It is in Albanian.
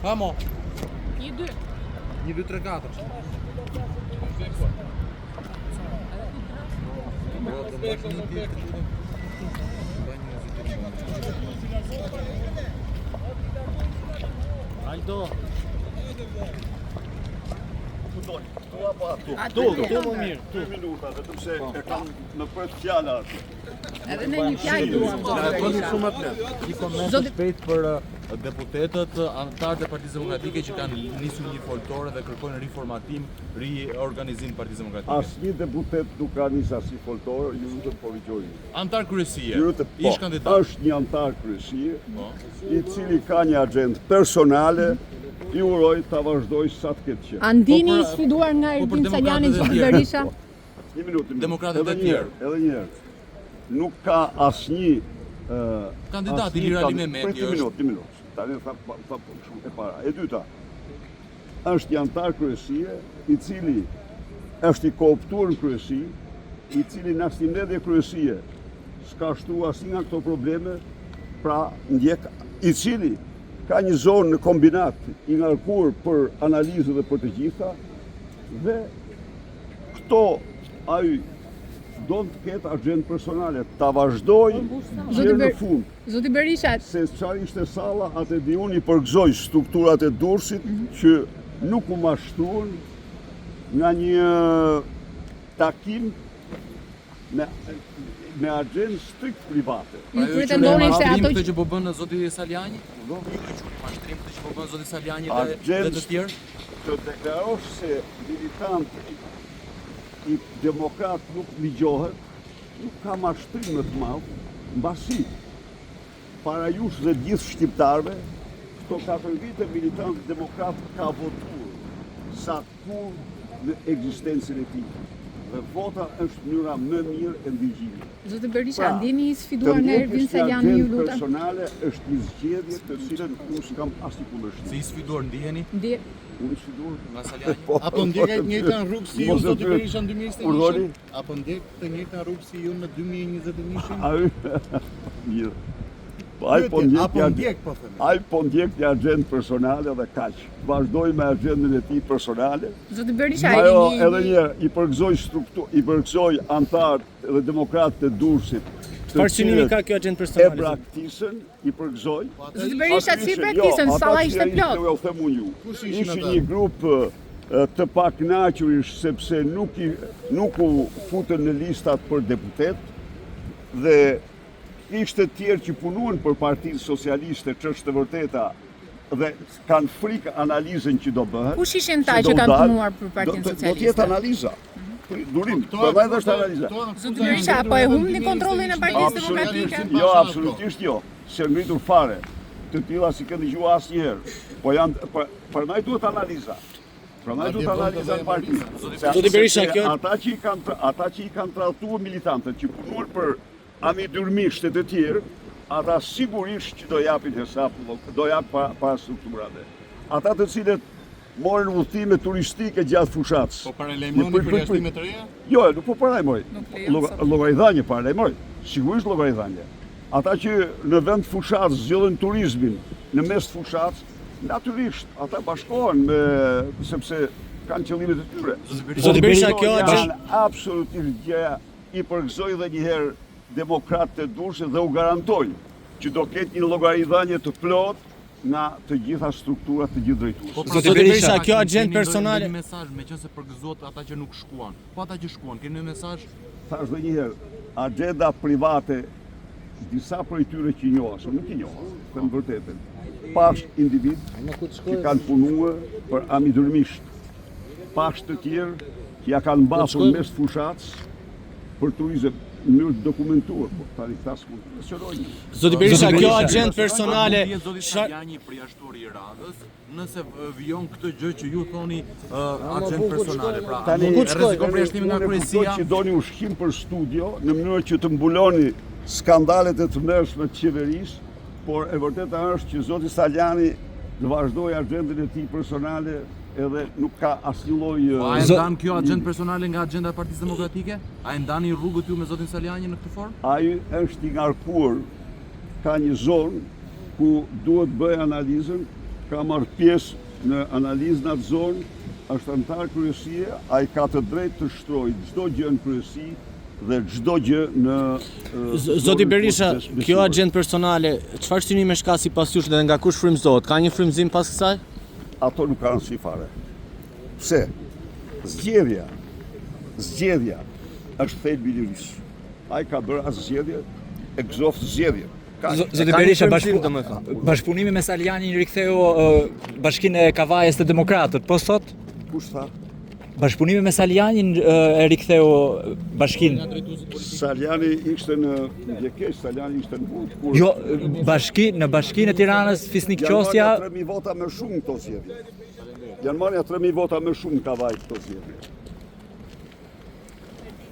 Ha mo. 1, 2. 1, 2, 3, 4. Aldo. Tu më mirë. 2 minuta, vetëm se e kam në për fjala aty. Edhe ne një fjalë duam. Shumë atë. Një mesazh shpejt për deputetët, anëtarët e Partisë Demokratike që kanë nisur një foltore dhe kërkojnë riformatim, riorganizim të Partisë Demokratike. Asnjë deputet nuk ka nisur asnjë foltore, ju lutem po rigjoni. Antar kryesie. Ish kandidat. Është një antar kryesie, i cili ka një agjendë personale. I uroj ta vazhdoj sa të ketë qenë. Andini i sfiduar nga Ervin Saliani Zoti Berisha. Një minutë. Demokratët e tjerë. Edhe një herë. Nuk ka asnjë kandidati Ilira Ali Mehmeti është. Një minutë. Tani tha shumë e para. E dyta. Është një antar kryesie i cili është i kooptuar në kryesi, i cili në asnjë kryesie s'ka shtruar asnjë nga këto probleme, pra ndjek i cili ka një zonë në kombinat i ngarkuar për analizë dhe për të gjitha, dhe këto ai do të ketë agjendë personale, ta vazhdoj deri në fund. Zoti Berisha, se çfarë ishte salla, atë di unë i përgëzoj strukturat e Durrësit që nuk u mashtruan nga një takim me agjendë strikt private. Ju pretendoni se ato që po bën zoti Saliani? Mashtrim këtë që po bën zoti Saliani dhe të tjerë? Të deklarosh se militant i demokrat nuk ligjohet, nuk ka mashtrim më të madh, mbasi para jush dhe gjithë shqiptarëve, këto 4 vite militant demokrat ka votuar sa kur në ekzistencën e tij. Dhe vota është mënyra më mirë e ndihmimit. Zoti Berisha, ndjeni i sfiduar nga Ervin Saliani, ju lutem. Personale është një zgjedhje të cilën unë s'kam asnjë kundërshtim. Si i sfiduar ndiheni? Unë i sfiduar nga Saliani. Apo ndjek të njëjtën rrugë si ju zoti Berisha në 2021? Apo ndjek të njëjtën rrugë si ju në 2021? Mirë. Ai po ndjek një agjendë personale dhe kaq. Vazhdoj me agjendën e tij personale. Zoti Berisha, edhe një i përgëzoj antarët dhe demokratët e Durrësit. Çfarë synimi ka kjo agjendë personale? E praktikën, i përgëzoj. Zoti Berisha, si praktikën, salla ishte plot. Jo, them unë ju. Ishte një grup të pakënaqurish sepse nuk u futën në listat për deputet dhe ishte tjerë që punuan për Partinë Socialiste, që është të vërteta, dhe kanë frikë analizën që do bëhet. Kush ishin ta që kanë punuar për Partinë Socialiste? Do t'jetë analiza. Durim, përmajt është analiza. Zoti Berisha, apo e humbi kontrollin e Partisë Demokratike? Jo, absolutisht jo. Se ngritur fare. Të tilla si kanë dëgjuar asnjëherë. Po janë përmajt duhet analiza. Përmajt duhet analiza në parti. Zoti Berisha, kjo ata që i kanë trajtuar militantët që punuan për amidurmisht e të tjerë, ata sigurisht që do japin hesap, do jap para strukturave. Ata të cilët morën udhëtime turistike gjatë fushatës. Po paralajmëroni për jashtime të reja? Jo, nuk po paralajmëroj. Llogaridhanje paralajmëroj. Sigurisht llogaridhanje. Ata që në vend fushatës zgjodhin turizmin në mes të fushatës, natyrisht ata bashkohen sepse kanë qëllimet e tyre. Zoti Berisha, kjo është absolutisht gjëja. I përgëzoj edhe një herë demokratët e Durrësit dhe u garantoj që do ketë një llogaridhanje të plot nga të gjitha strukturat të gjithë drejtues. Zoti Berisha, kjo agjendë personale. Një mesazh meqense përgëzohet ata që nuk shkuan. Po ata që shkuan, keni një mesazh? Thash edhe një herë, agjenda private, disa prej tyre që i njoh, nuk i njoh, them vërtetën. Pash individ që kanë punuar për amidurmisht. Pash të tjerë që ja kanë mbasur mes fushatës për turizëm. Në mënyrë dokumentuar, po tani tas mund të shërojnë. Zoti Berisha, kjo agjendë personale, zoti Saliani përjashtuar i radhës, nëse vijon këtë gjë që ju thoni agjendë personale, pra rrezikon përjashtimin nga kryesia. Që doni ushqim për studio në mënyrë që të mbuloni skandalet e tmerrshme të qeverisë, por e vërteta është që zoti Saliani të vazhdojë agjendën e tij personale edhe nuk ka asnjë lloj. A e ndan kjo agjendë personale nga agjenda e Partisë Demokratike? A e ndani rrugët ju me zotin Saliani në këtë formë? Ai është i ngarkuar, ka një zonë ku duhet bëj analizën ka marrë pjesë në analizën atë zonë, është antar kryesie, ai ka të drejtë të shtrojë çdo gjë në kryesi dhe çdo gjë në Zoti Berisha, kjo agjent personale, çfarë synimesh ka sipas jush dhe nga kush frymëzohet? Ka një frymëzim pas kësaj? Ato nuk kanë si fare. Pse? Zgjedhja është thelbi i lirisë. Ai ka bërë as zgjedhje, e gëzoft zgjedhje. Zoti Berisha, bashkëpunimi me Salianin riktheu Bashkinë e Kavajës të Demokratët, po sot? Kush tha? Bashkëpunimi me Salianin e riktheu Bashkinë. Saliani ishte në Mjekeq, Saliani ishte në Burg. Jo, në Bashkinë e Tiranës, Fisnik Qosja. Janë marrë 3.000 vota më shumë këto zgjedhje. Janë marrë 3.000 vota më shumë Kavaj këto zgjedhje.